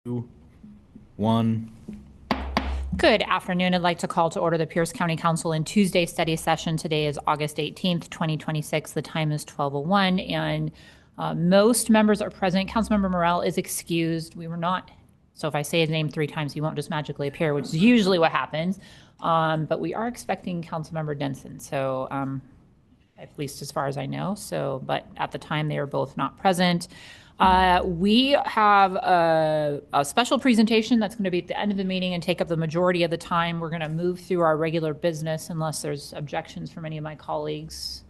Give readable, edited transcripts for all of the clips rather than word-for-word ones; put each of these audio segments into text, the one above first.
Two, one. Good afternoon. I'd like to call to order the Pierce County Council in Tuesday study session. Today is August 18th, 2026. The time is 12:01 and most members are present. Councilmember Morrell is excused. We were not, so if I say his name 3 times, he won't just magically appear, which is usually what happens. But we are expecting Councilmember Denson. So at least as far as I know. So, but at the time they are both not present. We have a special presentation that's going to be at the end of the meeting and take up the majority of the time. We're going to move through our regular business unless there's objections from any of my colleagues.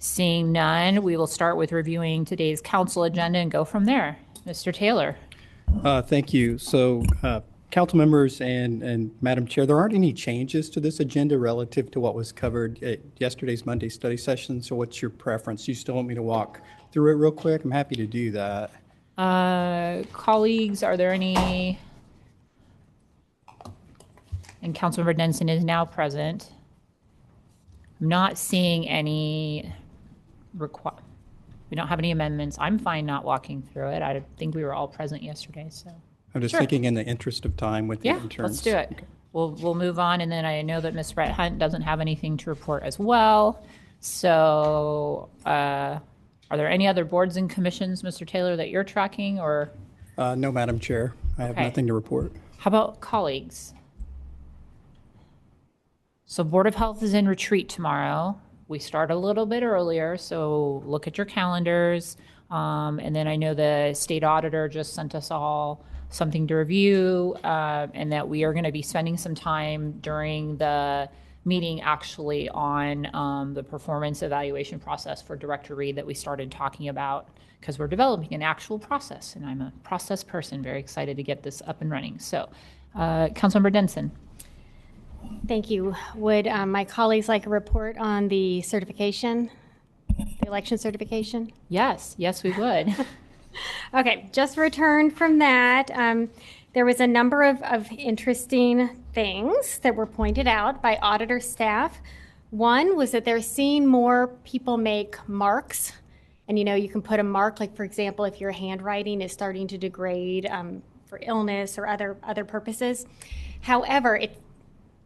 Seeing none, we will start with reviewing today's council agenda and go from there. Mr. Taylor. Thank you. So, council members and Madam Chair, there aren't any changes to this agenda relative to what was covered at yesterday's Monday study session. So what's your preference? You still want me to walk through it real quick? I'm happy to do that. Colleagues, are there any? And Councilmember Denson is now present. I'm not seeing any we don't have any amendments. I'm fine not walking through it. I think we were all present yesterday, so. I'm just thinking in the interest of time with the interns. Let's do it. Okay. We'll move on, and then I know that Ms. Brett Hunt doesn't have anything to report as well. So are there any other boards and commissions, Mr. Taylor, that you're tracking, or? No, Madam Chair. I have nothing to report. How about colleagues? So Board of Health is in retreat tomorrow. We start a little bit earlier, so look at your calendars. And then I know the state auditor just sent us all something to review, and that we are going to be spending some time during the meeting actually on the performance evaluation process for Director Reed that we started talking about, because we're developing an actual process, and I'm a process person, very excited to get this up and running. So, Councilmember Denson. Thank you. Would my colleagues like a report on the certification, the election certification? Yes, we would. Okay, just returned from that. There was a number of interesting things that were pointed out by auditor staff. One was that they're seeing more people make marks. And you can put a mark, like for example, if your handwriting is starting to degrade for illness or other purposes. However,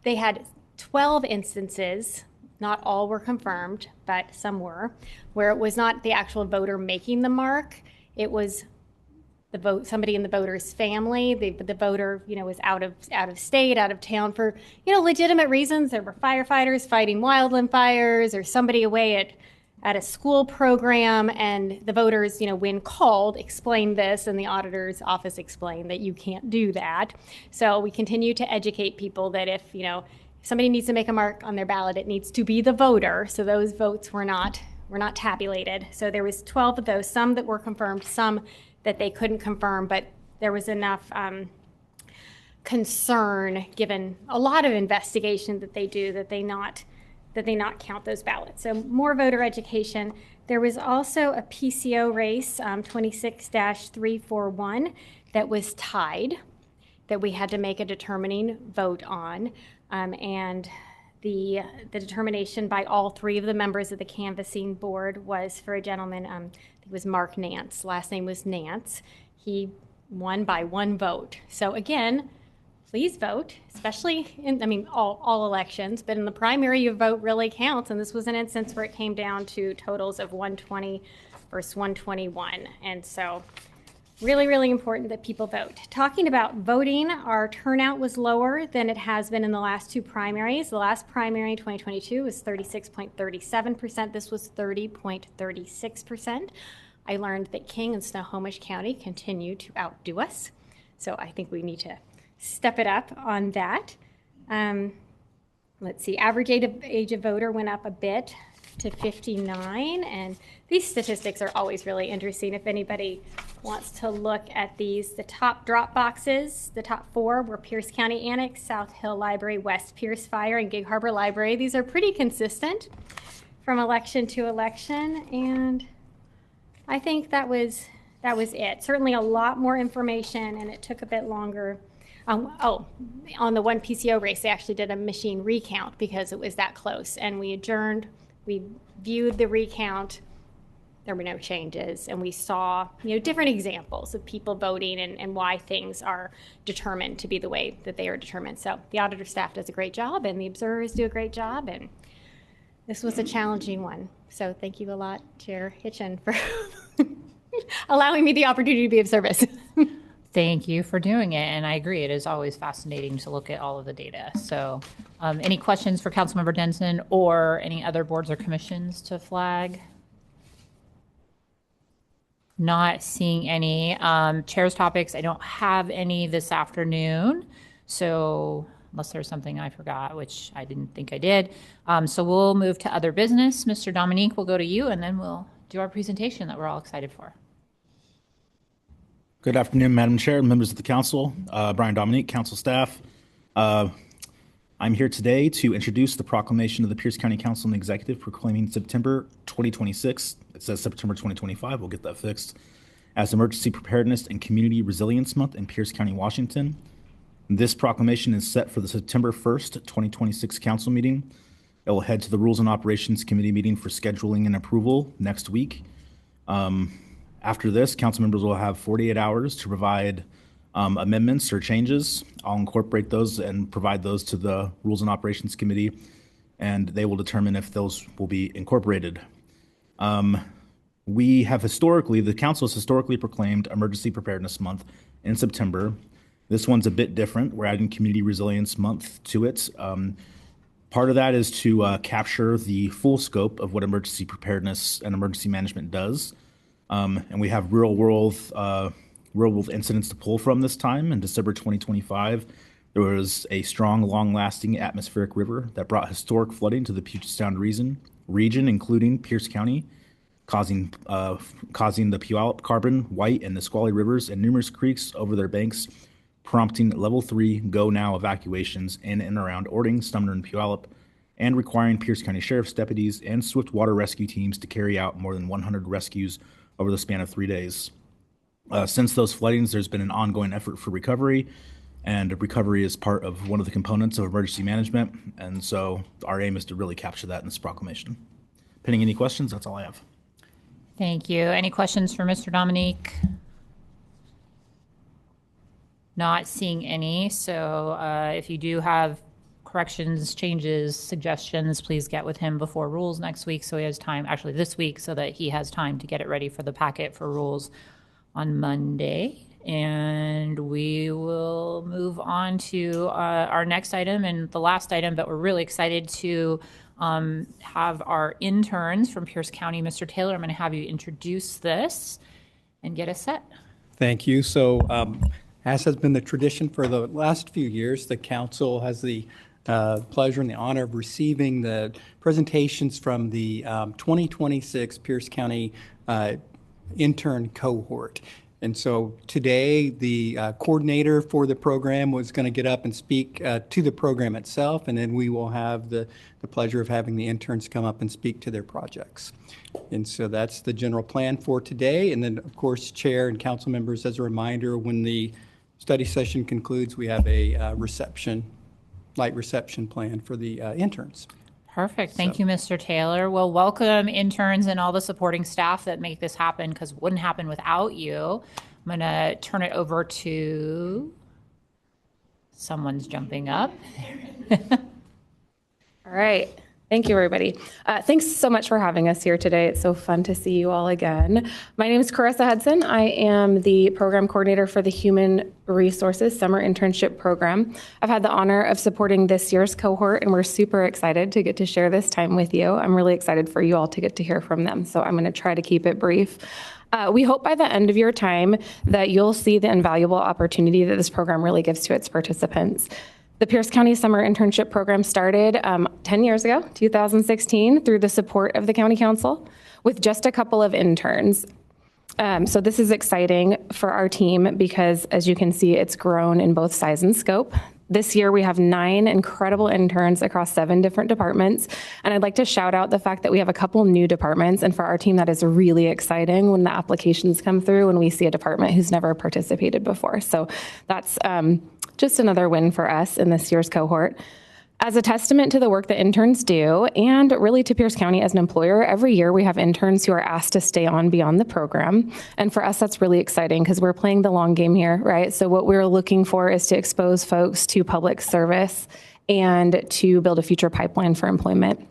they had 12 instances, not all were confirmed, but some were, where it was not the actual voter making the mark. It was somebody in the voter's family. The voter, was out of state, out of town for, legitimate reasons. There were firefighters fighting wildland fires, or somebody away at a school program, and the voters, when called, explained this, and the auditor's office explained that you can't do that. So we continue to educate people that if somebody needs to make a mark on their ballot, it needs to be the voter. So those votes were not tabulated. So there was 12 of those, some that were confirmed, some that they couldn't confirm, but there was enough concern, given a lot of investigation that they do, that they not count those ballots. So more voter education. There was also a PCO race, 26-341, that was tied, that we had to make a determining vote on. And the determination by all three of the members of the canvassing board was for a gentleman, I think it was Mark Nance. Last name was Nance. He won by 1 vote. So again, please vote, especially in, all elections, but in the primary, your vote really counts. And this was an instance where it came down to totals of 120 versus 121. And so really, really important that people vote. Talking about voting, our turnout was lower than it has been in the last 2 primaries. The last primary in 2022 was 36.37%. This was 30.36%. I learned that King and Snohomish County continue to outdo us. So I think we need to step it up on that. Let's see, average age of voter went up a bit to 59, and these statistics are always really interesting. If anybody wants to look at these, the top drop boxes, the top 4 were Pierce County Annex, South Hill Library, West Pierce Fire, and Gig Harbor Library. These are pretty consistent from election to election, and I think that was it. Certainly a lot more information, and it took a bit longer. On the one PCO race, they actually did a machine recount because it was that close, and we adjourned. We viewed the recount there were no changes. And we saw, different examples of people voting and why things are determined to be the way that they are determined. So the auditor staff does a great job, and the observers do a great job, and this was a challenging one. So thank you a lot, Chair Hitchen, for allowing me the opportunity to be of service. Thank you for doing it, and I agree, it is always fascinating to look at all of the data. So any questions for Councilmember Denson or any other boards or commissions to flag? Not seeing any. Chair's topics, I don't have any this afternoon, so unless there's something I forgot, which I didn't think I did. So we'll move to other business. Mr. Dominique, we'll go to you, and then we'll do our presentation that we're all excited for. Good afternoon, Madam Chair, members of the council, Brian Dominique, council staff. I'm here today to introduce the proclamation of the Pierce County Council and Executive proclaiming September 2026. It says September 2025. We'll get that fixed. As Emergency Preparedness and Community Resilience Month in Pierce County, Washington. This proclamation is set for the September 1st, 2026 council meeting. It will head to the Rules and Operations Committee meeting for scheduling and approval next week. After this, council members will have 48 hours to provide amendments or changes. I'll incorporate those and provide those to the Rules and Operations Committee, and they will determine if those will be incorporated. We have the council has historically proclaimed Emergency Preparedness Month in September. This one's a bit different. We're adding Community Resilience Month to it. Part of that is to capture the full scope of what emergency preparedness and emergency management does. And we have real world incidents to pull from this time. In December 2025, there was a strong, long-lasting atmospheric river that brought historic flooding to the Puget Sound region, including Pierce County, causing the Puyallup, Carbon, White, and Nisqually rivers and numerous creeks over their banks, prompting level 3 go now evacuations in and around Ording, Sumner, and Puyallup, and requiring Pierce County Sheriff's deputies and swift water rescue teams to carry out more than 100 rescues over the span of 3 days. Since those floodings, there's been an ongoing effort for recovery, and recovery is part of one of the components of emergency management, and so our aim is to really capture that in this proclamation. Pending any questions, that's all I have. Thank you. Any questions for Mr. Dominique? Not seeing any, so if you do have corrections, changes, suggestions, please get with him before rules next week so he has time, actually this week, so that he has time to get it ready for the packet for rules on Monday. And we will move on to our next item and the last item, but we're really excited to have our interns from Pierce County. Mr. Taylor, I'm going to have you introduce this and get us set. Thank you. So as has been the tradition for the last few years, the council has the pleasure and the honor of receiving the presentations from the 2026 Pierce County intern cohort. And so today, the coordinator for the program was going to get up and speak to the program itself, and then we will have the pleasure of having the interns come up and speak to their projects. And so that's the general plan for today. And then, of course, Chair and council members, as a reminder, when the study session concludes, we have a light reception plan for the interns. Perfect. Thank you, Mr. Taylor. Well, welcome interns and all the supporting staff that make this happen, because it wouldn't happen without you. I'm going to turn it over to someone's jumping up. All right. Thank you, everybody. Thanks so much for having us here today. It's so fun to see you all again. My name is Carissa Hudson. I am the program coordinator for the Human Resources Summer Internship Program. I've had the honor of supporting this year's cohort, and we're super excited to get to share this time with you. I'm really excited for you all to get to hear from them, so I'm going to try to keep it brief. We hope by the end of your time that you'll see the invaluable opportunity that this program really gives to its participants. The Pierce County Summer Internship Program started 10 years ago, 2016, through the support of the County Council with just a couple of interns. So this is exciting for our team because, as you can see, it's grown in both size and scope. This year, we have 9 incredible interns across 7 different departments. And I'd like to shout out the fact that we have a couple new departments. And for our team, that is really exciting when the applications come through and we see a department who's never participated before. So that's just another win for us in this year's cohort. As a testament to the work that interns do, and really to Pierce County as an employer, every year we have interns who are asked to stay on beyond the program. And for us, that's really exciting because we're playing the long game here, right? So what we're looking for is to expose folks to public service and to build a future pipeline for employment.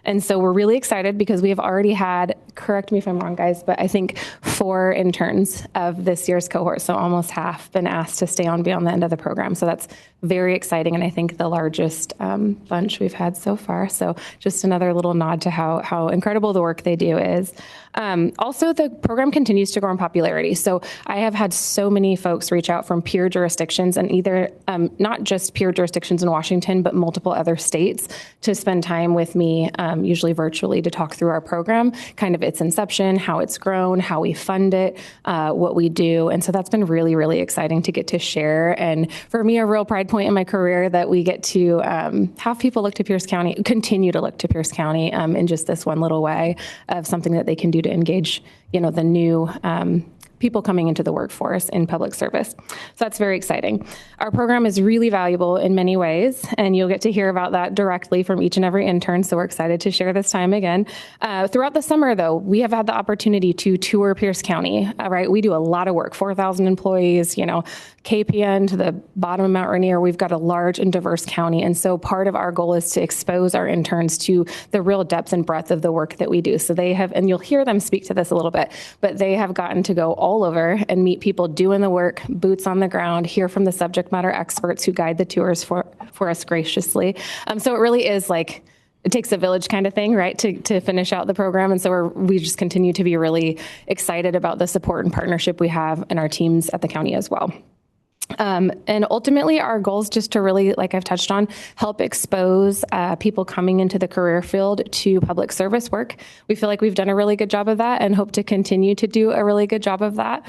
And so we're really excited because we have already had, correct me if I'm wrong, guys, but I think 4 interns of this year's cohort, so almost half, been asked to stay on beyond the end of the program. So that's very exciting, and I think the largest bunch we've had so far. So just another little nod to how incredible the work they do is. Also, the program continues to grow in popularity. So I have had so many folks reach out from peer jurisdictions, and either not just peer jurisdictions in Washington, but multiple other states to spend time with me, usually virtually, to talk through our program, kind of its inception, how it's grown, how we fund it, what we do. And so that's been really, really exciting to get to share. And for me, a real pride point in my career that we get to have people look to Pierce County, continue to look to Pierce County in just this one little way of something that they can do to engage, the new people coming into the workforce in public service. So that's very exciting. Our program is really valuable in many ways, and you'll get to hear about that directly from each and every intern. So we're excited to share this time again. Throughout the summer, though, we have had the opportunity to tour Pierce County, right? We do a lot of work, 4,000 employees, KPN to the bottom of Mount Rainier. We've got a large and diverse county. And so part of our goal is to expose our interns to the real depth and breadth of the work that we do. So they have, and you'll hear them speak to this a little bit, but they have gotten to go all over and meet people doing the work, boots on the ground, hear from the subject matter experts who guide the tours for us graciously. So it really is like, it takes a village kind of thing, right, to finish out the program. And so we just continue to be really excited about the support and partnership we have in our teams at the county as well. And ultimately, our goal is just to really, like I've touched on, help expose people coming into the career field to public service work. We feel like we've done a really good job of that and hope to continue to do a really good job of that.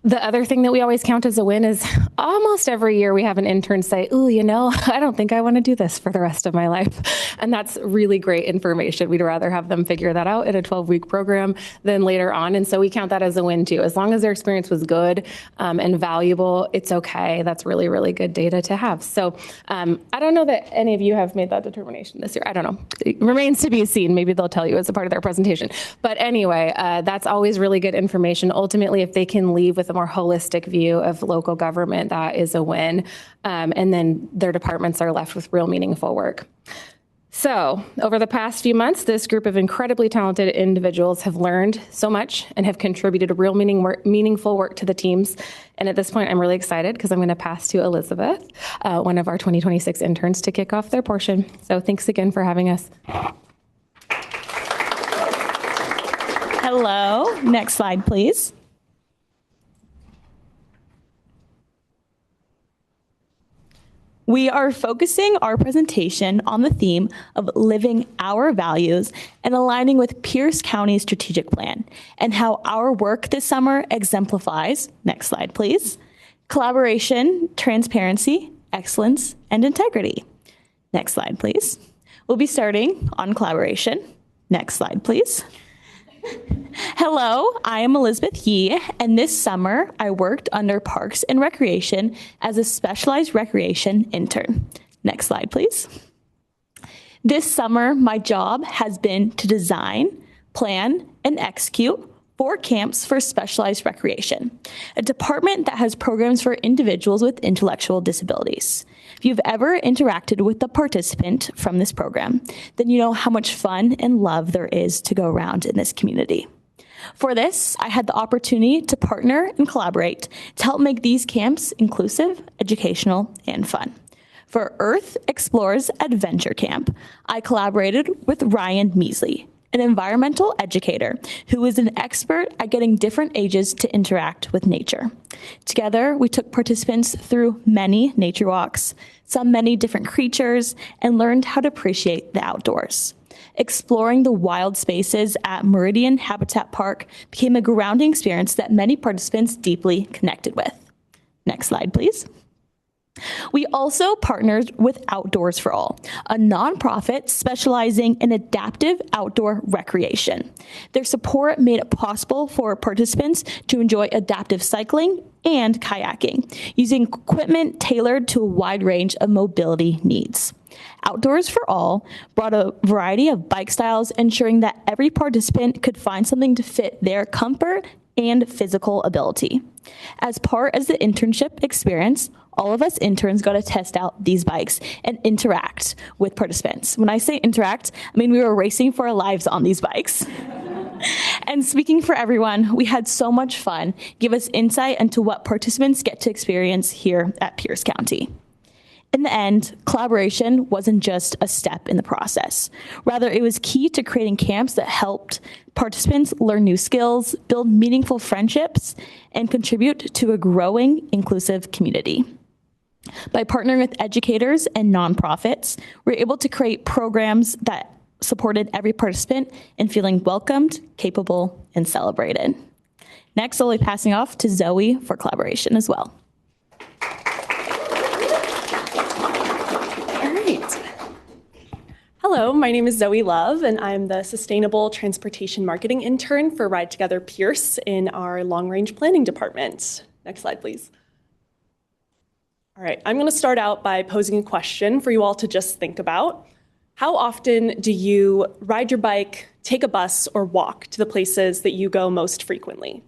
The other thing that we always count as a win is almost every year we have an intern say, "Ooh, I don't think I want to do this for the rest of my life." And that's really great information. We'd rather have them figure that out in a 12-week program than later on. And so we count that as a win too. As long as their experience was good and valuable, it's okay. That's really, really good data to have. So I don't know that any of you have made that determination this year. I don't know. It remains to be seen. Maybe they'll tell you as a part of their presentation. But anyway, that's always really good information. Ultimately, if they can leave with a more holistic view of local government, that is a win. And then their departments are left with real meaningful work. So over the past few months, this group of incredibly talented individuals have learned so much and have contributed real meaningful work to the teams. And at this point, I'm really excited because I'm going to pass to Elizabeth, one of our 2026 interns, to kick off their portion. So thanks again for having us. Hello. Next slide, please. We are focusing our presentation on the theme of living our values and aligning with Pierce County's strategic plan and how our work this summer exemplifies, next slide please, collaboration, transparency, excellence, and integrity. Next slide please. We'll be starting on collaboration. Next slide please. Hello, I am Elizabeth Yee, and this summer I worked under Parks and Recreation as a specialized recreation intern. Next slide, please. This summer, my job has been to design, plan, and execute 4 camps for specialized recreation, a department that has programs for individuals with intellectual disabilities. If you've ever interacted with a participant from this program, then you know how much fun and love there is to go around in this community. For this, I had the opportunity to partner and collaborate to help make these camps inclusive, educational, and fun. For Earth Explores Adventure Camp, I collaborated with Ryan Measley, an environmental educator who is an expert at getting different ages to interact with nature. Together, we took participants through many nature walks, saw many different creatures, and learned how to appreciate the outdoors. Exploring the wild spaces at Meridian Habitat Park became a grounding experience that many participants deeply connected with. Next slide, please. We also partnered with Outdoors for All, a nonprofit specializing in adaptive outdoor recreation. Their support made it possible for participants to enjoy adaptive cycling and kayaking, using equipment tailored to a wide range of mobility needs. Outdoors for All brought a variety of bike styles, ensuring that every participant could find something to fit their comfort and physical ability. As part of the internship experience, all of us interns got to test out these bikes and interact with participants. When I say interact, I mean we were racing for our lives on these bikes. And speaking for everyone, we had so much fun. Give us insight into what participants get to experience here at Pierce County. In the end, collaboration wasn't just a step in the process. Rather, it was key to creating camps that helped participants learn new skills, build meaningful friendships, and contribute to a growing inclusive community. By partnering with educators and nonprofits, we're able to create programs that supported every participant in feeling welcomed, capable, and celebrated. Next, I'll be passing off to Zoe for collaboration as well. Hello, my name is Zoe Love, and I'm the Sustainable Transportation Marketing Intern for Ride Together Pierce in our Long Range Planning Department. Next slide, please. All right, I'm going to start out by posing a question for you all to just think about. How often do you ride your bike, take a bus, or walk to the places that you go most frequently?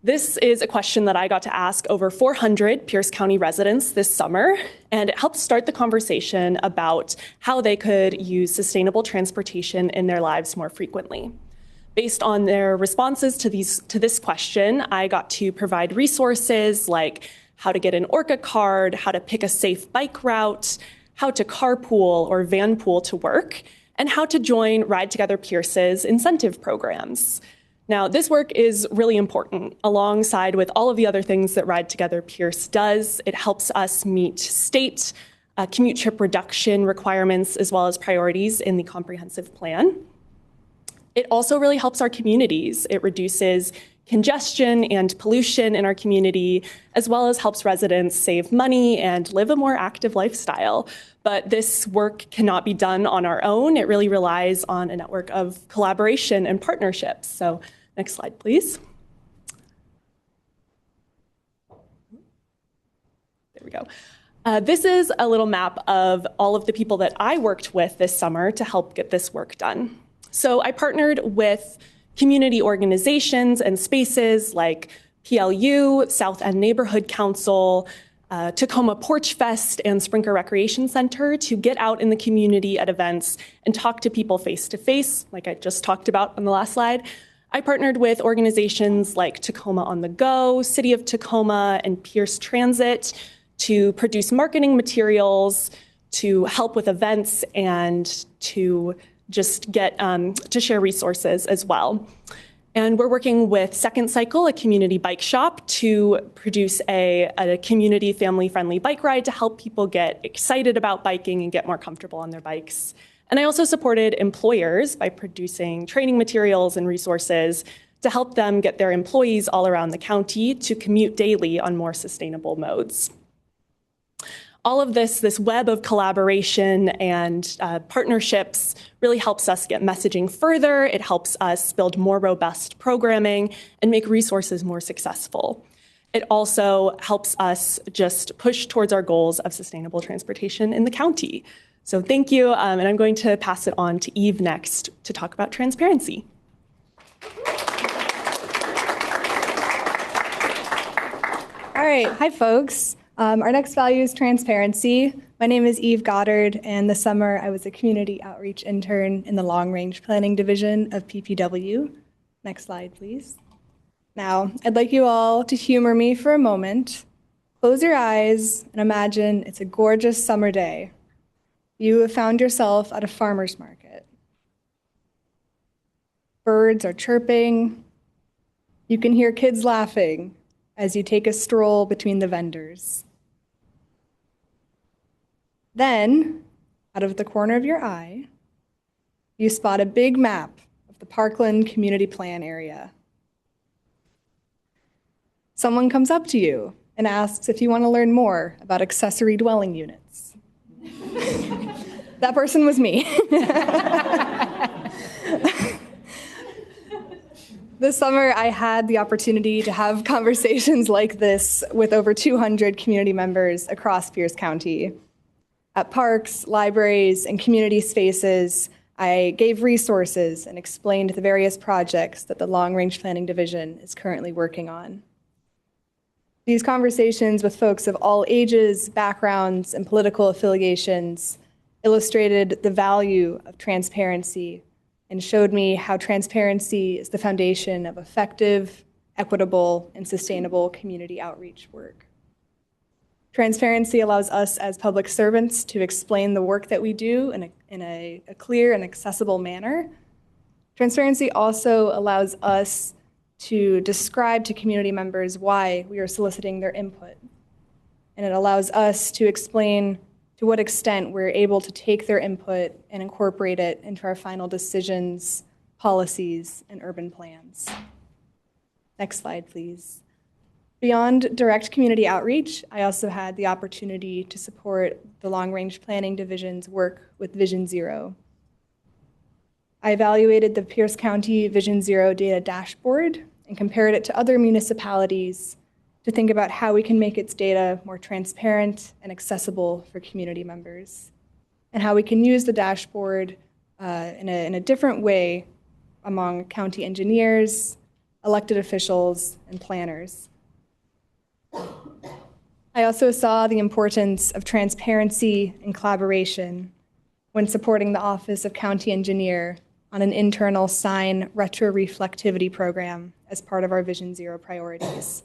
This is a question that I got to ask over 400 Pierce County residents this summer, and it helped start the conversation about how they could use sustainable transportation in their lives more frequently. Based on their responses to this question, I got to provide resources like how to get an ORCA card, how to pick a safe bike route, how to carpool or vanpool to work, and how to join Ride Together Pierce's incentive programs. Now, this work is really important alongside with all of the other things that Ride Together Pierce does. It helps us meet state commute trip reduction requirements as well as priorities in the comprehensive plan. It also really helps our communities. It reduces congestion and pollution in our community, as well as helps residents save money and live a more active lifestyle. But this work cannot be done on our own. It really relies on a network of collaboration and partnerships. So next slide, please. There we go. This is a little map of all of the people that I worked with this summer to help get this work done. So I partnered with community organizations and spaces like PLU, South End Neighborhood Council, Tacoma Porch Fest, and Sprinker Recreation Center to get out in the community at events and talk to people face to face, like I just talked about on the last slide. I partnered with organizations like Tacoma on the Go, City of Tacoma, and Pierce Transit to produce marketing materials, to help with events, and to just get to share resources as well. And we're working with Second Cycle, a community bike shop, to produce a community family-friendly bike ride to help people get excited about biking and get more comfortable on their bikes. And I also supported employers by producing training materials and resources to help them get their employees all around the county to commute daily on more sustainable modes. All of this web of collaboration and partnerships really helps us get messaging further. It helps us build more robust programming and make resources more successful. It also helps us just push towards our goals of sustainable transportation in the county. So thank you, and I'm going to pass it on to Eve next to talk about transparency. All right, hi folks. Our next value is transparency. My name is Eve Goddard, and this summer I was a community outreach intern in the Long Range Planning Division of PPW. Next slide, please. Now, I'd like you all to humor me for a moment. Close your eyes and imagine it's a gorgeous summer day. You have found yourself at a farmer's market. Birds are chirping. You can hear kids laughing as you take a stroll between the vendors. Then, out of the corner of your eye, you spot a big map of the Parkland Community Plan area. Someone comes up to you and asks if you want to learn more about accessory dwelling units. That person was me. This summer, I had the opportunity to have conversations like this with over 200 community members across Pierce County. At parks, libraries, and community spaces, I gave resources and explained the various projects that the Long Range Planning Division is currently working on. These conversations with folks of all ages, backgrounds, and political affiliations illustrated the value of transparency and showed me how transparency is the foundation of effective, equitable, and sustainable community outreach work. Transparency allows us as public servants to explain the work that we do in a clear and accessible manner. Transparency also allows us to describe to community members why we are soliciting their input. And it allows us to explain to what extent we're able to take their input and incorporate it into our final decisions, policies, and urban plans. Next slide, please. Beyond direct community outreach, I also had the opportunity to support the Long Range Planning Division's work with Vision Zero. I evaluated the Pierce County Vision Zero data dashboard and compared it to other municipalities to think about how we can make its data more transparent and accessible for community members, and how we can use the dashboard in a different way among county engineers, elected officials, and planners. I also saw the importance of transparency and collaboration when supporting the Office of County Engineer on an internal sign retroreflectivity program as part of our Vision Zero priorities.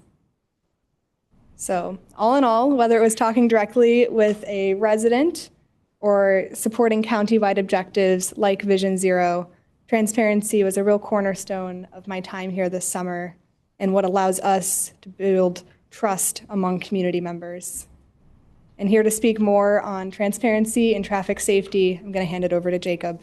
So all in all, whether it was talking directly with a resident or supporting county-wide objectives like Vision Zero, transparency was a real cornerstone of my time here this summer and what allows us to build trust among community members. And here to speak more on transparency and traffic safety, I'm going to hand it over to Jacob.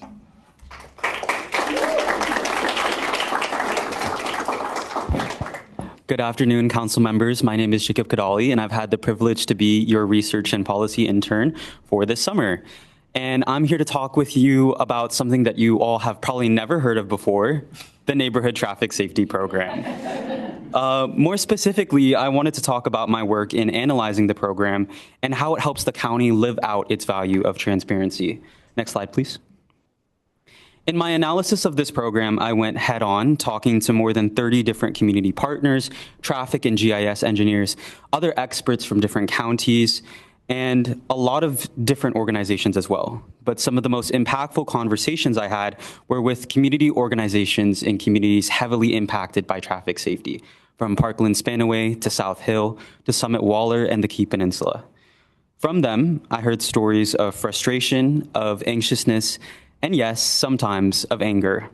Good afternoon, council members. My name is Jacob Kadali, and I've had the privilege to be your research and policy intern for this summer. And I'm here to talk with you about something that you all have probably never heard of before, the Neighborhood Traffic Safety Program. More specifically, I wanted to talk about my work in analyzing the program and how it helps the county live out its value of transparency. Next slide, please. In my analysis of this program, I went head-on, talking to more than 30 different community partners, traffic and GIS engineers, other experts from different counties, and a lot of different organizations as well. But some of the most impactful conversations I had were with community organizations in communities heavily impacted by traffic safety, from Parkland Spanaway to South Hill to Summit Waller and the Key Peninsula. From them, I heard stories of frustration, of anxiousness, and yes, sometimes of anger.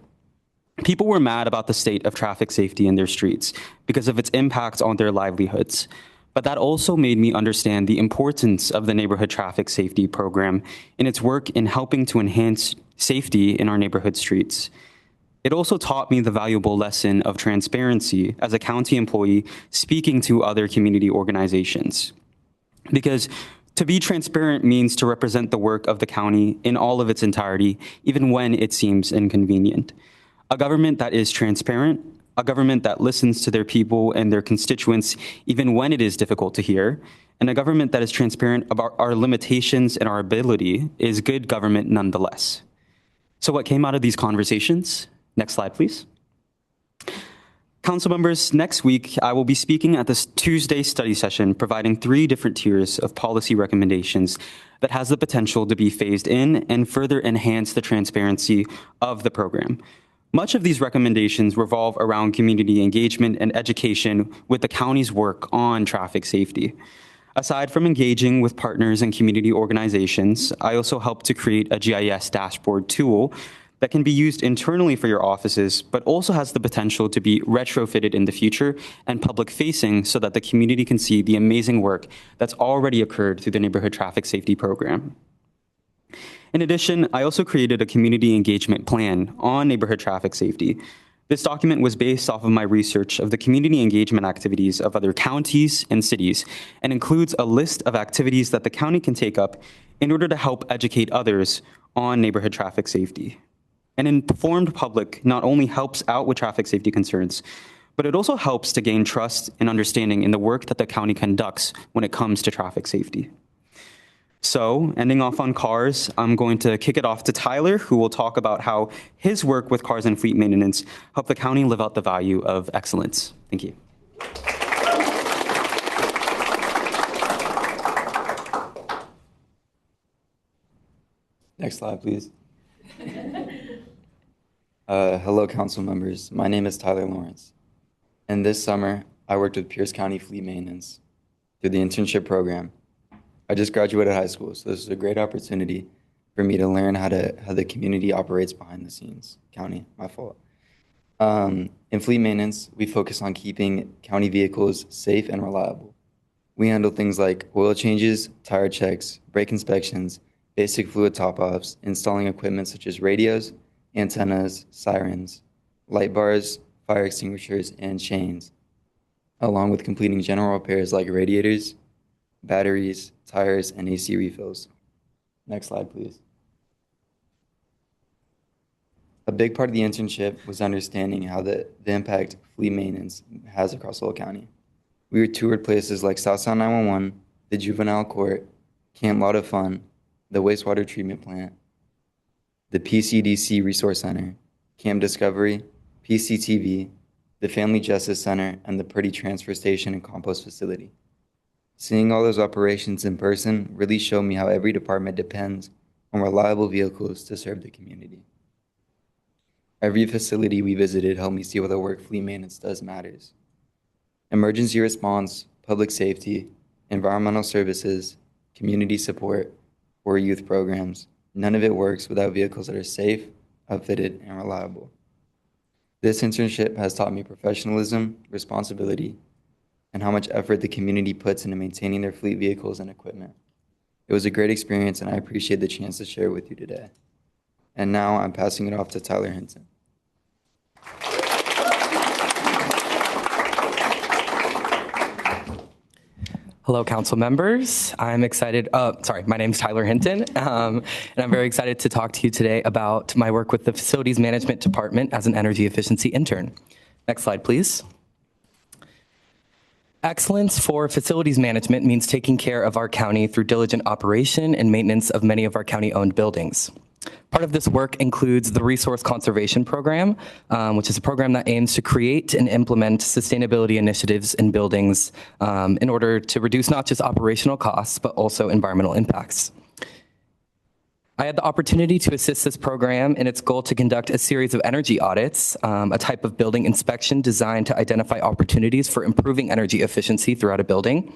People were mad about the state of traffic safety in their streets because of its impact on their livelihoods. But that also made me understand the importance of the Neighborhood Traffic Safety Program in its work in helping to enhance safety in our neighborhood streets. It also taught me the valuable lesson of transparency as a county employee speaking to other community organizations. Because to be transparent means to represent the work of the county in all of its entirety, even when it seems inconvenient. A government that is transparent, a government that listens to their people and their constituents, even when it is difficult to hear, and a government that is transparent about our limitations and our ability is good government nonetheless. So what came out of these conversations? Next slide, please. Council members, next week, I will be speaking at this Tuesday study session, providing 3 different tiers of policy recommendations that has the potential to be phased in and further enhance the transparency of the program. Much of these recommendations revolve around community engagement and education with the county's work on traffic safety. Aside from engaging with partners and community organizations, I also help to create a GIS dashboard tool that can be used internally for your offices, but also has the potential to be retrofitted in the future and public facing so that the community can see the amazing work that's already occurred through the Neighborhood Traffic Safety Program. In addition, I also created a community engagement plan on neighborhood traffic safety. This document was based off of my research of the community engagement activities of other counties and cities and includes a list of activities that the county can take up in order to help educate others on neighborhood traffic safety. An informed public not only helps out with traffic safety concerns, but it also helps to gain trust and understanding in the work that the county conducts when it comes to traffic safety. So, ending off on cars, I'm going to kick it off to Tyler, who will talk about how his work with cars and fleet maintenance help the county live out the value of excellence. Thank you. Next slide, please. Hello, council members. My name is Tyler Lawrence. And this summer, I worked with Pierce County Fleet Maintenance through the internship program. I just graduated high school, so this is a great opportunity for me to learn how the community operates behind the scenes. County, my fault. In fleet maintenance, we focus on keeping county vehicles safe and reliable. We handle things like oil changes, tire checks, brake inspections, basic fluid top-offs, installing equipment such as radios, antennas, sirens, light bars, fire extinguishers, and chains, along with completing general repairs like radiators, batteries, tires, and AC refills. Next slide, please. A big part of the internship was understanding how the impact fleet maintenance has across the whole county. We toured places like South Sound 911, the Juvenile Court, Camp Lot of Fun, the Wastewater Treatment Plant, the PCDC Resource Center, Camp Discovery, PCTV, the Family Justice Center, and the Purdy Transfer Station and Compost Facility. Seeing all those operations in person really showed me how every department depends on reliable vehicles to serve the community. Every facility we visited helped me see what the work fleet maintenance does matters. Emergency response, public safety, environmental services, community support, or youth programs, none of it works without vehicles that are safe, outfitted, and reliable. This internship has taught me professionalism, responsibility, and how much effort the community puts into maintaining their fleet vehicles and equipment. It was a great experience, and I appreciate the chance to share it with you today. And now I'm passing it off to Tyler Hinton. Hello, council members. I'm excited. My name is Tyler Hinton, and I'm very excited to talk to you today about my work with the Facilities Management Department as an energy efficiency intern. Next slide, please. Excellence for facilities management means taking care of our county through diligent operation and maintenance of many of our county-owned buildings. Part of this work includes the Resource Conservation Program, which is a program that aims to create and implement sustainability initiatives in buildings in order to reduce not just operational costs, but also environmental impacts. I had the opportunity to assist this program in its goal to conduct a series of energy audits, a type of building inspection designed to identify opportunities for improving energy efficiency throughout a building.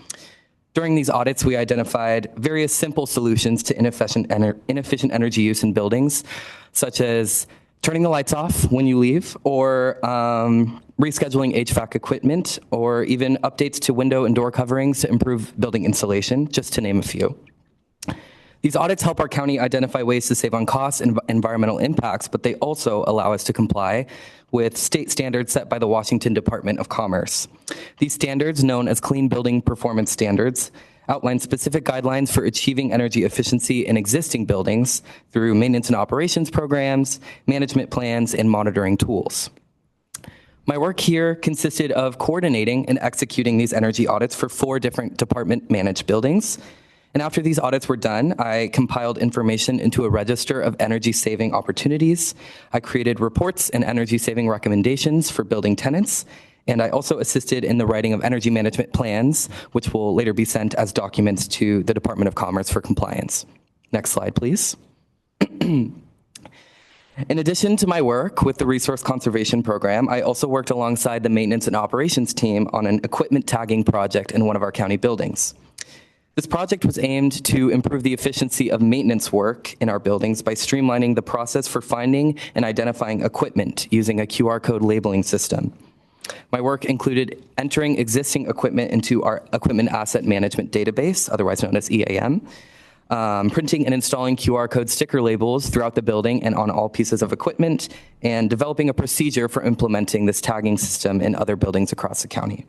During these audits, we identified various simple solutions to inefficient energy use in buildings, such as turning the lights off when you leave, or rescheduling HVAC equipment, or even updates to window and door coverings to improve building insulation, just to name a few. These audits help our county identify ways to save on costs and environmental impacts, but they also allow us to comply with state standards set by the Washington Department of Commerce. These standards, known as Clean Building Performance Standards, outline specific guidelines for achieving energy efficiency in existing buildings through maintenance and operations programs, management plans, and monitoring tools. My work here consisted of coordinating and executing these energy audits for 4 different department-managed buildings. And after these audits were done, I compiled information into a register of energy-saving opportunities. I created reports and energy-saving recommendations for building tenants, and I also assisted in the writing of energy management plans, which will later be sent as documents to the Department of Commerce for compliance. Next slide, please. In addition to my work with the Resource Conservation Program, I also worked alongside the maintenance and operations team on an equipment tagging project in one of our county buildings. This project was aimed to improve the efficiency of maintenance work in our buildings by streamlining the process for finding and identifying equipment using a QR code labeling system. My work included entering existing equipment into our Equipment Asset Management Database, otherwise known as EAM, printing and installing QR code sticker labels throughout the building and on all pieces of equipment, and developing a procedure for implementing this tagging system in other buildings across the county.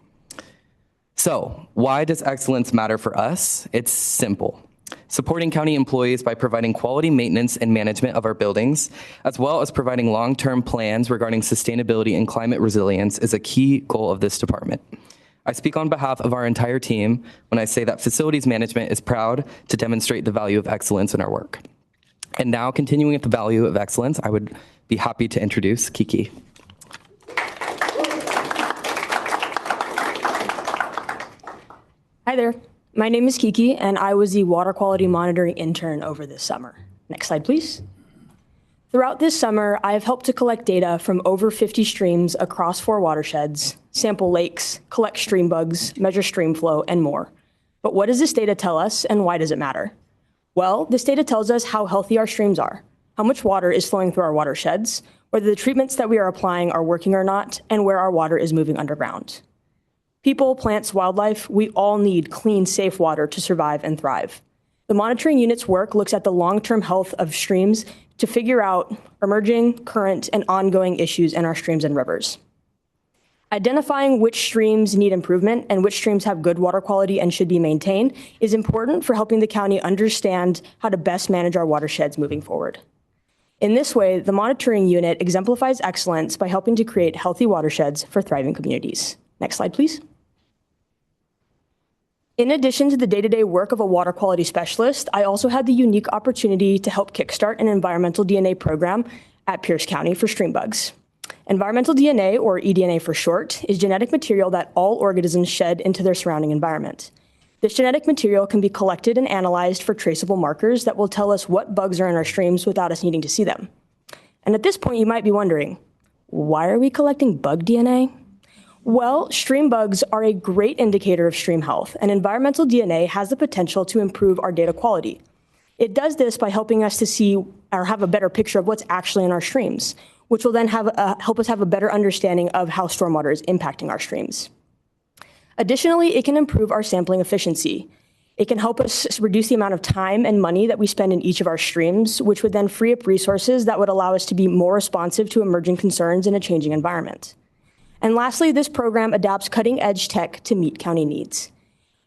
So, why does excellence matter for us? It's simple. Supporting county employees by providing quality maintenance and management of our buildings, as well as providing long-term plans regarding sustainability and climate resilience, is a key goal of this department. I speak on behalf of our entire team when I say that facilities management is proud to demonstrate the value of excellence in our work. And now, continuing with the value of excellence, I would be happy to introduce Kiki. Hi there. My name is Kiki, and I was the water quality monitoring intern over this summer. Next slide, please. Throughout this summer, I have helped to collect data from over 50 streams across 4 watersheds, sample lakes, collect stream bugs, measure stream flow, and more. But what does this data tell us, and why does it matter? Well, this data tells us how healthy our streams are, how much water is flowing through our watersheds, whether the treatments that we are applying are working or not, and where our water is moving underground. People, plants, wildlife, we all need clean, safe water to survive and thrive. The monitoring unit's work looks at the long-term health of streams to figure out emerging, current, and ongoing issues in our streams and rivers. Identifying which streams need improvement and which streams have good water quality and should be maintained is important for helping the county understand how to best manage our watersheds moving forward. In this way, the monitoring unit exemplifies excellence by helping to create healthy watersheds for thriving communities. Next slide, please. In addition to the day-to-day work of a water quality specialist, I also had the unique opportunity to help kickstart an environmental DNA program at Pierce County for stream bugs. Environmental DNA, or eDNA for short, is genetic material that all organisms shed into their surrounding environment. This genetic material can be collected and analyzed for traceable markers that will tell us what bugs are in our streams without us needing to see them. And at this point, you might be wondering, why are we collecting bug DNA? Well, stream bugs are a great indicator of stream health, and environmental DNA has the potential to improve our data quality. It does this by helping us to see or have a better picture of what's actually in our streams, which will then help us have a better understanding of how stormwater is impacting our streams. Additionally, it can improve our sampling efficiency. It can help us reduce the amount of time and money that we spend in each of our streams, which would then free up resources that would allow us to be more responsive to emerging concerns in a changing environment. And lastly, this program adapts cutting-edge tech to meet county needs.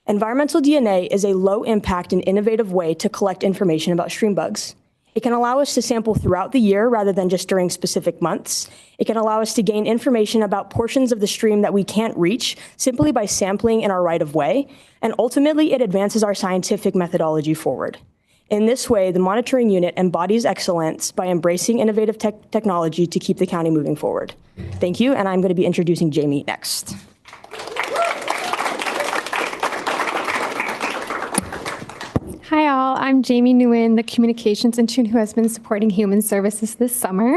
Environmental DNA is a low-impact and innovative way to collect information about stream bugs. It can allow us to sample throughout the year rather than just during specific months. It can allow us to gain information about portions of the stream that we can't reach simply by sampling in our right-of-way, and ultimately it advances our scientific methodology forward. In this way, the monitoring unit embodies excellence by embracing innovative technology to keep the county moving forward. Thank you, and I'm going to be introducing Jamie next. Hi all, I'm Jamie Nguyen, the communications intern who has been supporting human services this summer.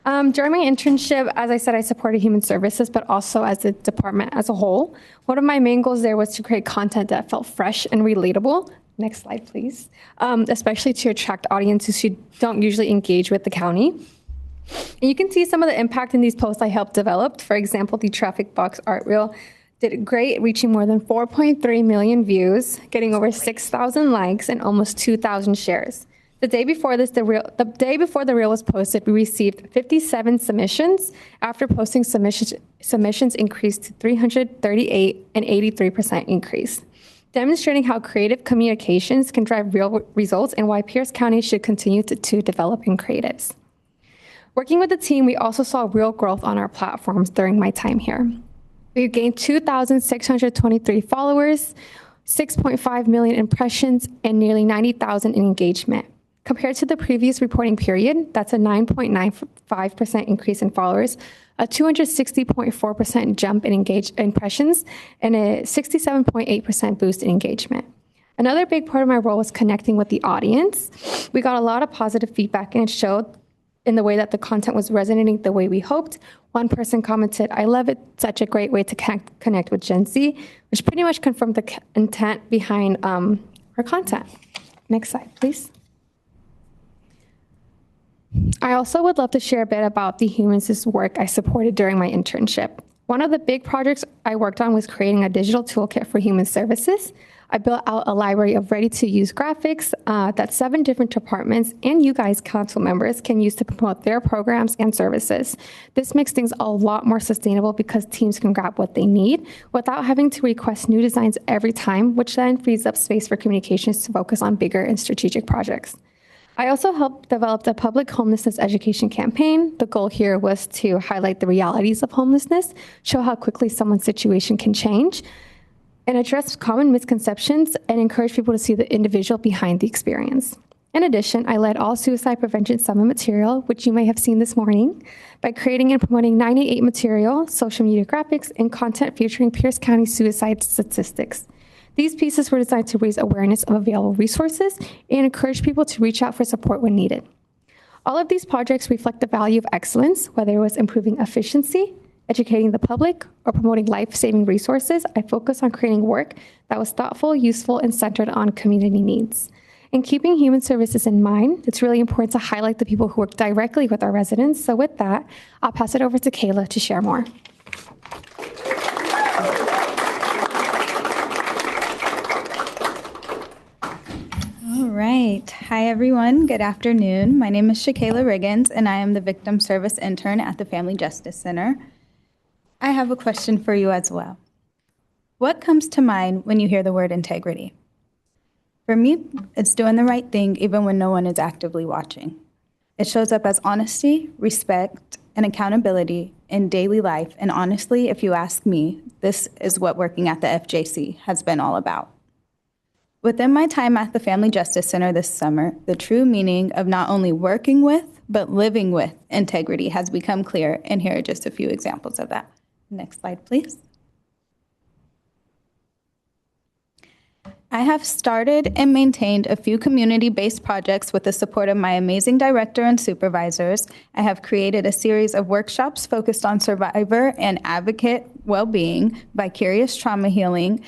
During my internship, as I said, I supported human services, but also as a department as a whole. One of my main goals there was to create content that felt fresh and relatable. Next slide, please. Especially to attract audiences who don't usually engage with the county. And you can see some of the impact in these posts I helped develop. For example, the traffic box art reel did great, reaching more than 4.3 million views, getting over 6,000 likes and almost 2,000 shares. The day before the reel was posted, we received 57 submissions. After posting, submissions increased to 338, an 83% increase, demonstrating how creative communications can drive real results and why Pierce County should continue to develop in creatives. Working with the team, we also saw real growth on our platforms during my time here. We gained 2,623 followers, 6.5 million impressions, and nearly 90,000 in engagement. Compared to the previous reporting period, that's a 9.95% increase in followers, a 260.4% jump in impressions, and a 67.8% boost in engagement. Another big part of my role was connecting with the audience. We got a lot of positive feedback, and it showed in the way that the content was resonating the way we hoped. One person commented, "I love it, such a great way to connect with Gen Z," which pretty much confirmed the intent behind our content. Next slide, please. I also would love to share a bit about the Humans' work I supported during my internship. One of the big projects I worked on was creating a digital toolkit for human services. I built out a library of ready-to-use graphics that 7 different departments and you guys, council members, can use to promote their programs and services. This makes things a lot more sustainable because teams can grab what they need without having to request new designs every time, which then frees up space for communications to focus on bigger and strategic projects. I also helped develop the public homelessness education campaign. The goal here was to highlight the realities of homelessness, show how quickly someone's situation can change, and address common misconceptions and encourage people to see the individual behind the experience. In addition, I led all Suicide Prevention Summit material, which you may have seen this morning, by creating and promoting 98 material, social media graphics, and content featuring Pierce County suicide statistics. These pieces were designed to raise awareness of available resources and encourage people to reach out for support when needed. All of these projects reflect the value of excellence, whether it was improving efficiency, educating the public, or promoting life-saving resources. I focused on creating work that was thoughtful, useful, and centered on community needs. In keeping human services in mind, it's really important to highlight the people who work directly with our residents. So with that, I'll pass it over to Kayla to share more. All right. Hi, everyone. Good afternoon. My name is Shakayla Riggins, and I am the Victim Service Intern at the Family Justice Center. I have a question for you as well. What comes to mind when you hear the word integrity? For me, it's doing the right thing even when no one is actively watching. It shows up as honesty, respect, and accountability in daily life. And honestly, if you ask me, this is what working at the FJC has been all about. Within my time at the Family Justice Center this summer, the true meaning of not only working with, but living with integrity has become clear, and here are just a few examples of that. Next slide, please. I have started and maintained a few community-based projects with the support of my amazing director and supervisors. I have created a series of workshops focused on survivor and advocate well-being, vicarious trauma healing,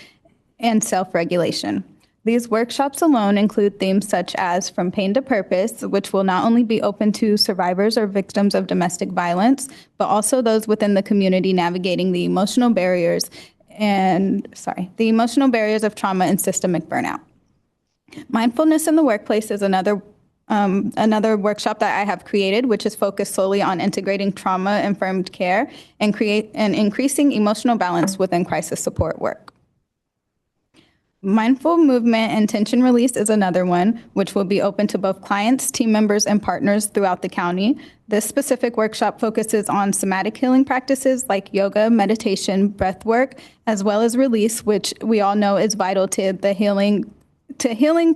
and self-regulation. These workshops alone include themes such as From Pain to Purpose, which will not only be open to survivors or victims of domestic violence, but also those within the community navigating the emotional barriers of trauma and systemic burnout. Mindfulness in the workplace is another workshop that I have created, which is focused solely on integrating trauma-informed care and increasing emotional balance within crisis support work. Mindful movement and tension release is another one, which will be open to both clients, team members, and partners throughout the county. This specific workshop focuses on somatic healing practices like yoga, meditation, breath work, as well as release, which we all know is vital to healing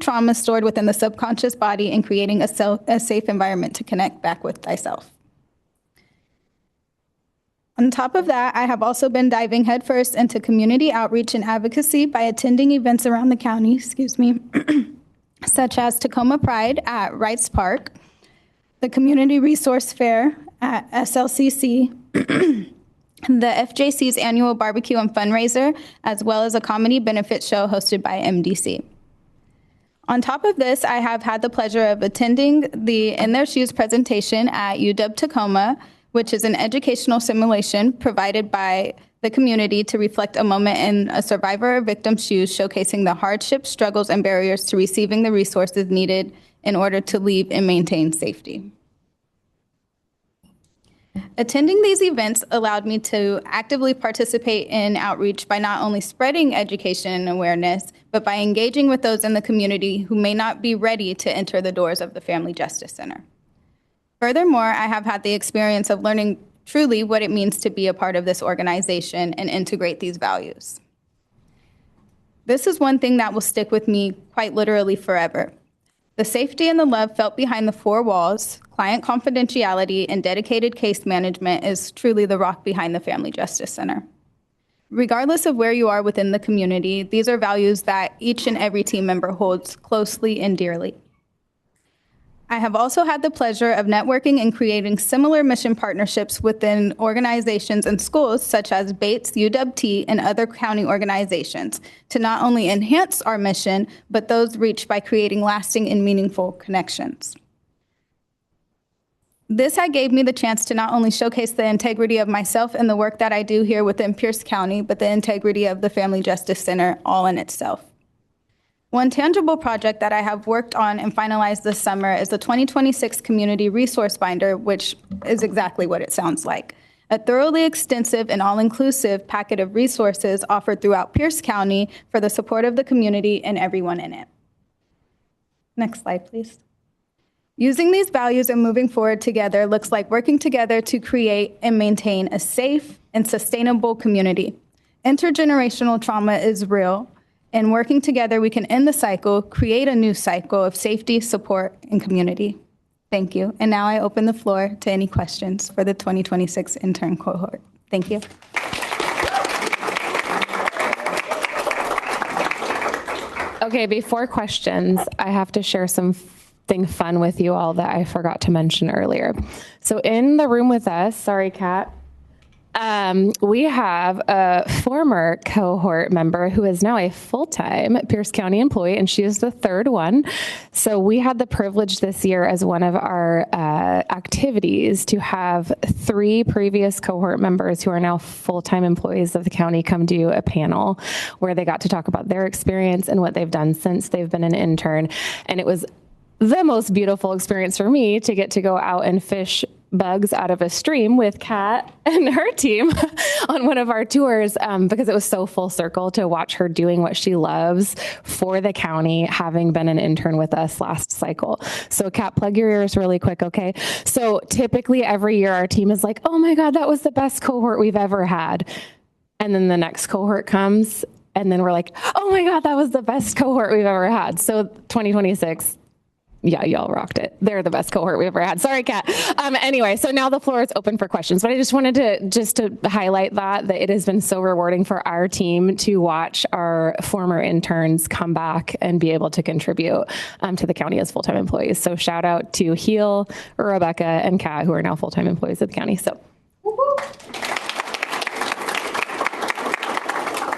trauma stored within the subconscious body and creating a safe environment to connect back with thyself. On top of that, I have also been diving headfirst into community outreach and advocacy by attending events around the county, such as Tacoma Pride at Wrights Park, the Community Resource Fair at SLCC, the FJC's annual barbecue and fundraiser, as well as a comedy benefit show hosted by MDC. On top of this, I have had the pleasure of attending the In Their Shoes presentation at UW Tacoma, which is an educational simulation provided by the community to reflect a moment in a survivor or victim's shoes, showcasing the hardships, struggles, and barriers to receiving the resources needed in order to leave and maintain safety. Attending these events allowed me to actively participate in outreach by not only spreading education and awareness, but by engaging with those in the community who may not be ready to enter the doors of the Family Justice Center. Furthermore, I have had the experience of learning truly what it means to be a part of this organization and integrate these values. This is one thing that will stick with me quite literally forever. The safety and the love felt behind the 4 walls, client confidentiality, and dedicated case management is truly the rock behind the Family Justice Center. Regardless of where you are within the community, these are values that each and every team member holds closely and dearly. I have also had the pleasure of networking and creating similar mission partnerships within organizations and schools such as Bates, UW-T, and other county organizations to not only enhance our mission, but those reached by creating lasting and meaningful connections. This had gave me the chance to not only showcase the integrity of myself and the work that I do here within Pierce County, but the integrity of the Family Justice Center all in itself. One tangible project that I have worked on and finalized this summer is the 2026 Community Resource Binder, which is exactly what it sounds like. A thoroughly extensive and all-inclusive packet of resources offered throughout Pierce County for the support of the community and everyone in it. Next slide, please. Using these values and moving forward together looks like working together to create and maintain a safe and sustainable community. Intergenerational trauma is real, and working together we can end the cycle, create a new cycle of safety, support, and community. Thank you. And now I open the floor to any questions for the 2026 intern cohort. Thank you. Okay, before questions, I have to share something fun with you all that I forgot to mention earlier. So in the room with us, sorry, Kat, we have a former cohort member who is now a full-time Pierce County employee, and she is the third one. So we had the privilege this year as one of our activities to have 3 previous cohort members who are now full-time employees of the county come do a panel where they got to talk about their experience and what they've done since they've been an intern. And it was the most beautiful experience for me to get to go out and fish bugs out of a stream with Kat and her team on one of our tours, because it was so full circle to watch her doing what she loves for the county, having been an intern with us last cycle. So Kat, plug your ears really quick, okay? So typically every year our team is like, oh my God, that was the best cohort we've ever had. And then the next cohort comes and then we're like, oh my God, that was the best cohort we've ever had. So 2026, yeah, y'all rocked it. They're the best cohort we ever had. Sorry, Kat. Anyway, so now the floor is open for questions. But I just wanted to highlight that it has been so rewarding for our team to watch our former interns come back and be able to contribute to the county as full-time employees. So shout out to Heel, Rebecca, and Kat, who are now full-time employees of the county. So.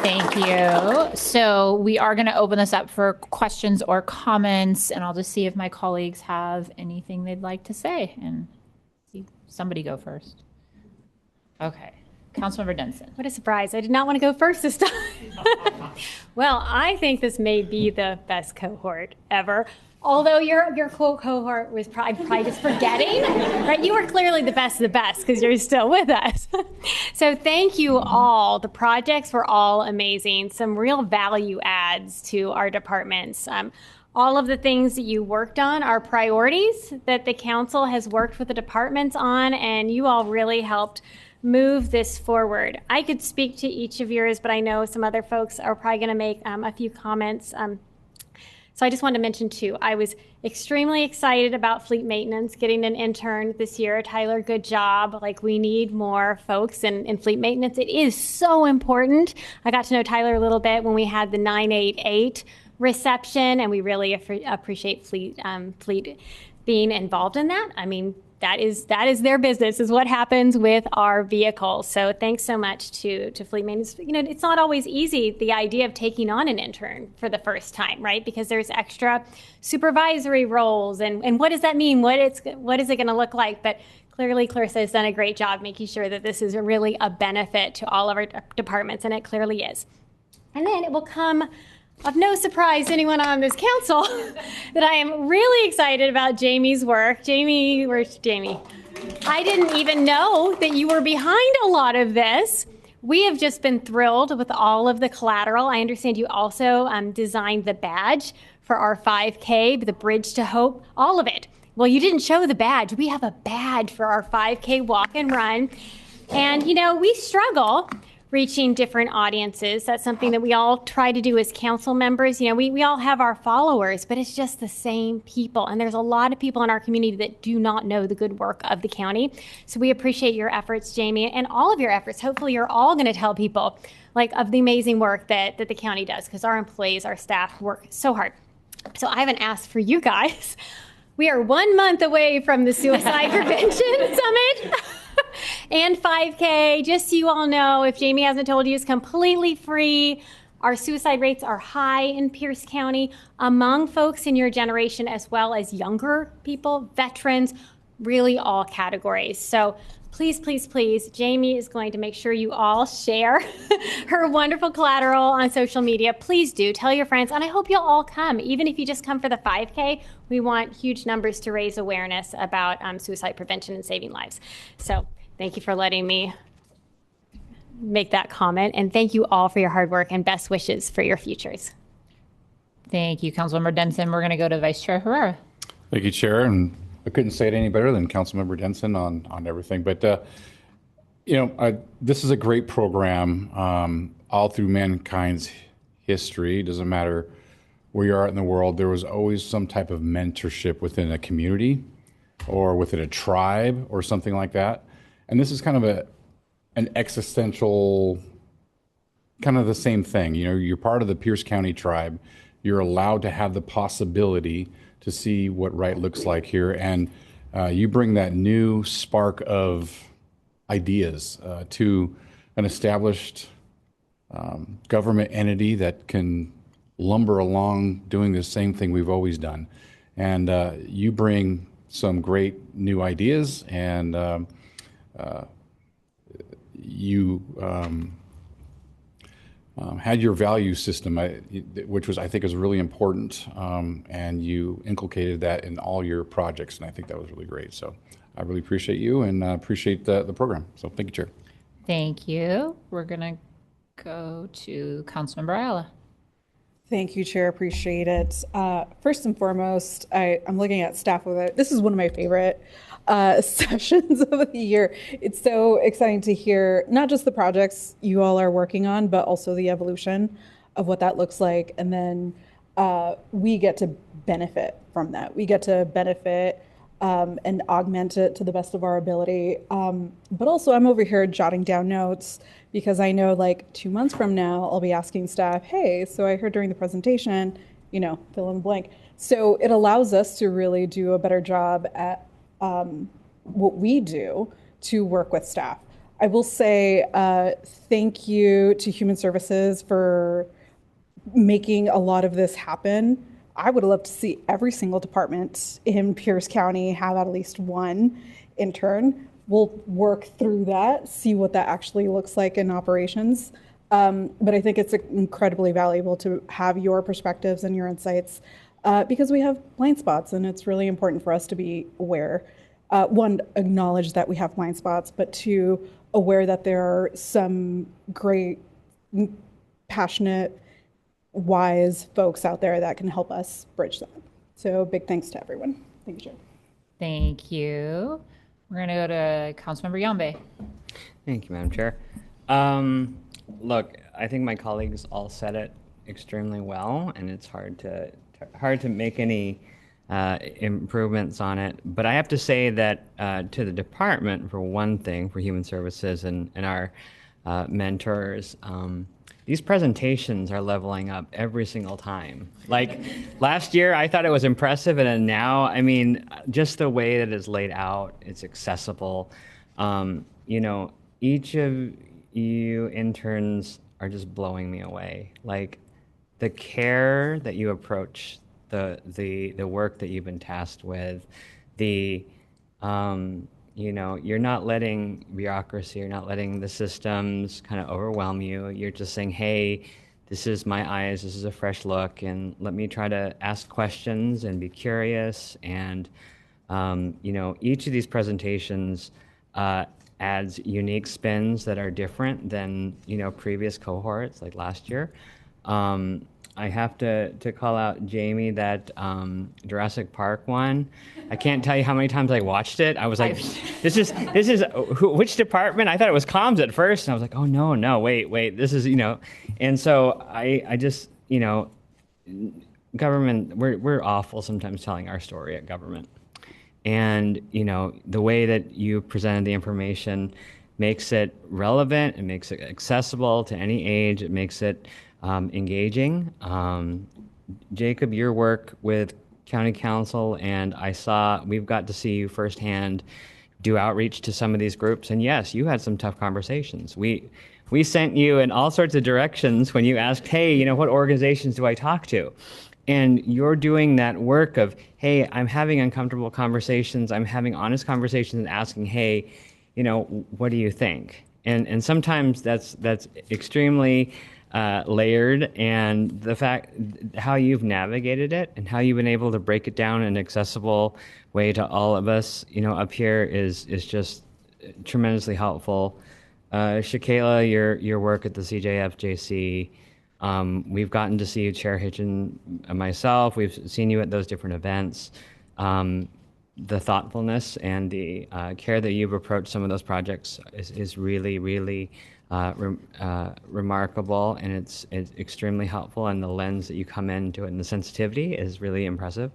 Thank you. So we are going to open this up for questions or comments, and I'll just see if my colleagues have anything they'd like to say. And see somebody go first. Okay. Councilmember Denson. What a surprise. I did not want to go first this time. Well, I think this may be the best cohort ever. Although your cohort was probably just forgetting, right? You were clearly the best of the best because you're still with us. So thank you all. The projects were all amazing. Some real value adds to our departments. All of the things that you worked on are priorities that the council has worked with the departments on, and you all really helped move this forward. I could speak to each of yours, but I know some other folks are probably going to make a few comments. So I just wanted to mention 2. I was extremely excited about fleet maintenance, getting an intern this year. Tyler, good job. Like, we need more folks in fleet maintenance. It is so important. I got to know Tyler a little bit when we had the 988 reception, and we really appreciate fleet being involved in that. I mean, that is their business, is what happens with our vehicles. So thanks so much to fleet maintenance. You know, it's not always easy, the idea of taking on an intern for the first time, right? Because there's extra supervisory roles, and what does that mean? What is it going to look like? But clearly Clarissa has done a great job making sure that this is really a benefit to all of our departments, and it clearly is. And then it will come of no surprise to anyone on this council that I am really excited about Jamie's work. Jamie, where's Jamie? I didn't even know that you were behind a lot of this. We have just been thrilled with all of the collateral. I understand you also designed the badge for our 5K, the Bridge to Hope, all of it. Well, you didn't show the badge. We have a badge for our 5K walk and run. And, you know, we struggle reaching different audiences. That's something that we all try to do as council members. You know, we all have our followers, but it's just the same people. And there's a lot of people in our community that do not know the good work of the county. So we appreciate your efforts, Jamie, and all of your efforts. Hopefully you're all going to tell people like of the amazing work that the county does, because our employees, our staff work so hard. So I haven't asked for you guys. We are 1 month away from the Suicide Prevention Summit. And 5K, just so you all know, if Jamie hasn't told you, it's completely free. Our suicide rates are high in Pierce County among folks in your generation, as well as younger people, veterans, really all categories. So please, please, please, Jamie is going to make sure you all share her wonderful collateral on social media. Please do. Tell your friends. And I hope you'll all come. Even if you just come for the 5K, we want huge numbers to raise awareness about suicide prevention and saving lives. So thank you for letting me make that comment. And thank you all for your hard work and best wishes for your futures. Thank you, Councilmember Denson. We're going to go to Vice Chair Herrera. Thank you, Chair. And I couldn't say it any better than Councilmember Denson on everything. But, this is a great program all through mankind's history. It doesn't matter where you are in the world. There was always some type of mentorship within a community or within a tribe or something like that. And this is kind of an existential, kind of the same thing. You're part of the Pierce County tribe. You're allowed to have the possibility to see what right looks like here. And you bring that new spark of ideas to an established government entity that can lumber along doing the same thing we've always done. And you bring some great new ideas, and you had your value system, which I think is really important, and you inculcated that in all your projects, and I think that was really great. So I really appreciate you and appreciate the program. So thank you, Chair. Thank you. We're going to go to Councilmember Ayala. Thank you, Chair. Appreciate it. First and foremost, I'm looking at staff with it. This is one of my favorite sessions of the year. It's so exciting to hear not just the projects you all are working on, but also the evolution of what that looks like. And then we get to benefit from that. We get to benefit and augment it to the best of our ability. But also I'm over here jotting down notes because I know like 2 months from now, I'll be asking staff, hey, so I heard during the presentation, fill in the blank. So it allows us to really do a better job at what we do to work with staff. I will say thank you to Human Services for making a lot of this happen. I would love to see every single department in Pierce County have at least one intern. We'll work through that, see what that actually looks like in operations. But I think it's incredibly valuable to have your perspectives and your insights because we have blind spots, and it's really important for us to be aware. One, acknowledge that we have blind spots, but two, aware that there are some great, passionate, wise folks out there that can help us bridge that. So big thanks to everyone. Thank you, Chair. Thank you. We're going to go to Councilmember Yambe. Thank you, Madam Chair. Look, I think my colleagues all said it extremely well, and it's hard to make any improvements on it. But I have to say that to the department, for one thing, for Human Services and our mentors, these presentations are leveling up every single time. Like last year, I thought it was impressive, and then now, I mean, just the way that it's laid out, it's accessible. Each of you interns are just blowing me away. Like the care that you approach the work that you've been tasked with, you're not letting bureaucracy, you're not letting the systems kind of overwhelm you. You're just saying, hey, this is my eyes, this is a fresh look, and let me try to ask questions and be curious. And, each of these presentations adds unique spins that are different than, previous cohorts like last year. I have to call out Jamie, that Jurassic Park one. I can't tell you how many times I watched it. I was like, this is which department? I thought it was comms at first, and I was like, oh no, wait, this is And so I just government, we're awful sometimes telling our story at government, and the way that you presented the information makes it relevant, it makes it accessible to any age, it makes it engaging. Jacob, your work with County Council, and we've got to see you firsthand do outreach to some of these groups. And yes, you had some tough conversations. We sent you in all sorts of directions when you asked, hey, what organizations do I talk to? And you're doing that work of, hey, I'm having uncomfortable conversations, I'm having honest conversations and asking, hey, you know, what do you think? And sometimes that's extremely layered, and the fact how you've navigated it and how you've been able to break it down in an accessible way to all of us, you know, up here is just tremendously helpful. Shakayla, your work at the CJFJC, we've gotten to see you, Chair Hitchen, and myself. We've seen you at those different events. The thoughtfulness and the care that you've approached some of those projects is really, really remarkable, and it's extremely helpful. And the lens that you come into it and the sensitivity is really impressive.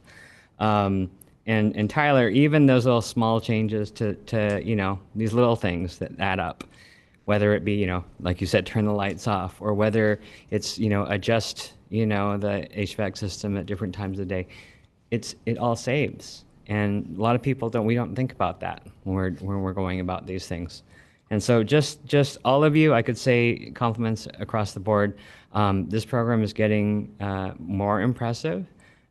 And Tyler, even those little small changes to you know, these little things that add up, whether it be, you know, like you said, turn the lights off, or whether it's, you know, adjust, you know, the HVAC system at different times of the day, it all saves. And a lot of people we don't think about that when we're going about these things. And so just all of you, I could say compliments across the board. This program is getting more impressive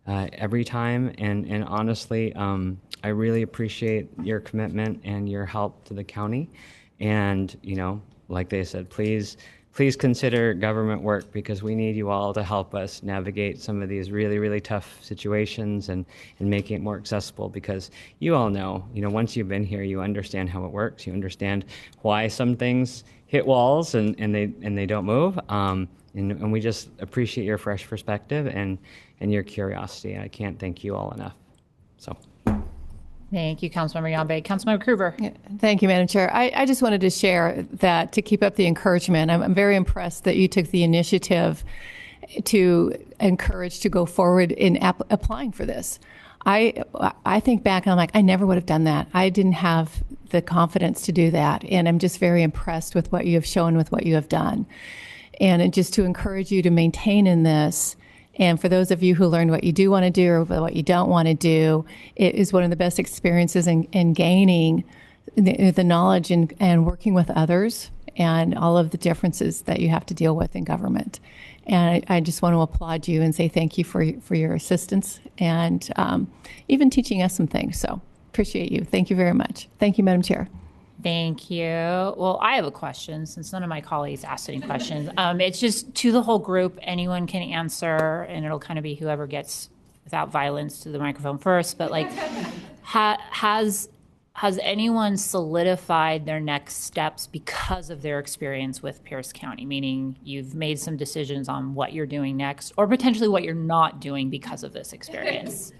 every time. And honestly, I really appreciate your commitment and your help to the county. And, you know, like they said, please consider government work, because we need you all to help us navigate some of these really, really tough situations and making it more accessible, because you all know, you know, once you've been here, you understand how it works. You understand why some things hit walls and they don't move. And we just appreciate your fresh perspective and your curiosity. I can't thank you all enough. So. Thank you, Councilmember Yambe. Councilmember Krueger. Thank you, Madam Chair. I just wanted to share that, to keep up the encouragement. I'm very impressed that you took the initiative to encourage to go forward in applying for this. I think back and I'm like, I never would have done that. I didn't have the confidence to do that. And I'm just very impressed with what you have shown, with what you have done. And just to encourage you to maintain in this. And for those of you who learned what you do want to do or what you don't want to do, it is one of the best experiences in gaining the knowledge and working with others and all of the differences that you have to deal with in government. And I just want to applaud you and say thank you for your assistance and even teaching us some things. So appreciate you. Thank you very much. Thank you, Madam Chair. Thank you. Well, I have a question, since none of my colleagues asked any questions. It's just to the whole group. Anyone can answer, and it'll kind of be whoever gets without violence to the microphone first. But like, has anyone solidified their next steps because of their experience with Pierce County? Meaning, you've made some decisions on what you're doing next, or potentially what you're not doing because of this experience.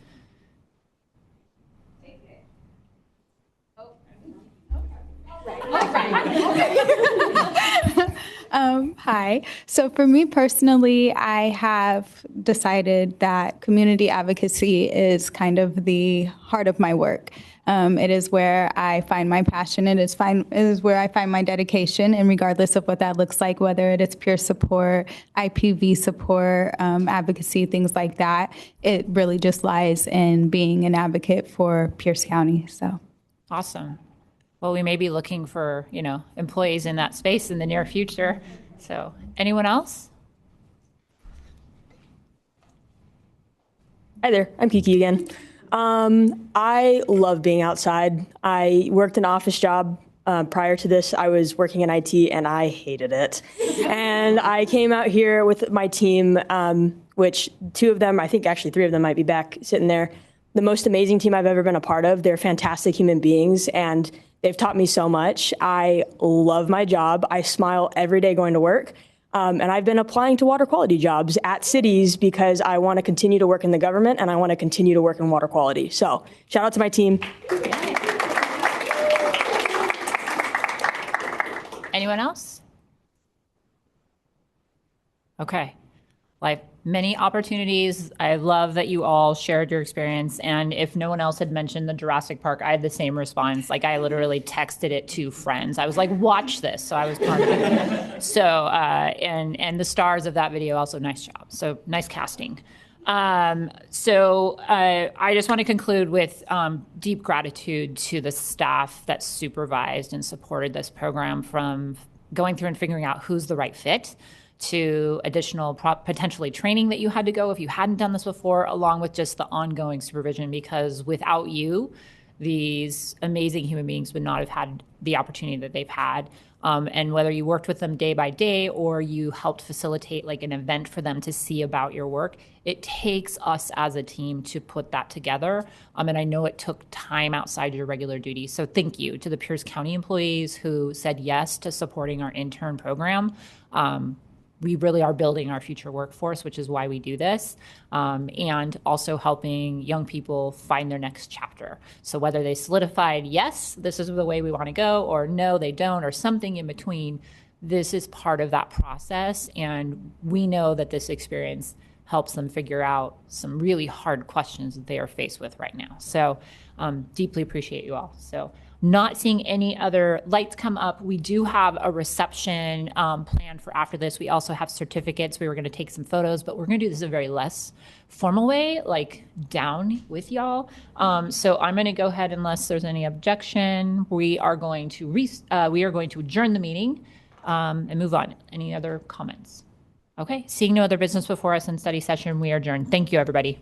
Hi. So for me personally, I have decided that community advocacy is kind of the heart of my work. It is where I find my passion. It is where I find my dedication, and regardless of what that looks like, whether it is peer support, IPV support, advocacy, things like that, it really just lies in being an advocate for Pierce County. So awesome. Well, we may be looking for, you know, employees in that space in the near future. So, anyone else? Hi there, I'm Kiki again. I love being outside. I worked an office job. Prior to this, I was working in IT and I hated it. And I came out here with my team, which two of them, I think actually three of them might be back sitting there. The most amazing team I've ever been a part of. They're fantastic human beings and they've taught me so much. I love my job. I smile every day going to work. And I've been applying to water quality jobs at cities because I want to continue to work in the government and I want to continue to work in water quality. So shout out to my team. Anyone else? Okay. Like many opportunities. I love that you all shared your experience. And if no one else had mentioned the Jurassic Park, I had the same response. Like I literally texted it to friends. I was like, watch this. So I was part of it. So, and the stars of that video also, nice job. So nice casting. I just want to conclude with deep gratitude to the staff that supervised and supported this program, from going through and figuring out who's the right fit to additional potentially training that you had to go if you hadn't done this before, along with just the ongoing supervision, because without you, these amazing human beings would not have had the opportunity that they've had. And whether you worked with them day by day or you helped facilitate like an event for them to see about your work, it takes us as a team to put that together. And I know it took time outside your regular duties. So thank you to the Pierce County employees who said yes to supporting our intern program. We really are building our future workforce, which is why we do this, and also helping young people find their next chapter. So whether they solidified, yes, this is the way we want to go, or no, they don't, or something in between, this is part of that process. And we know that this experience helps them figure out some really hard questions that they are faced with right now. So deeply appreciate you all. So not seeing any other lights come up. We do have a reception planned for after this. We also have certificates. We were going to take some photos, but we're going to do this in a very less formal way, like down with y'all. So I'm going to go ahead, unless there's any objection. We are going to adjourn the meeting and move on. Any other comments? Okay, seeing no other business before us in study session, we are adjourned. Thank you, everybody.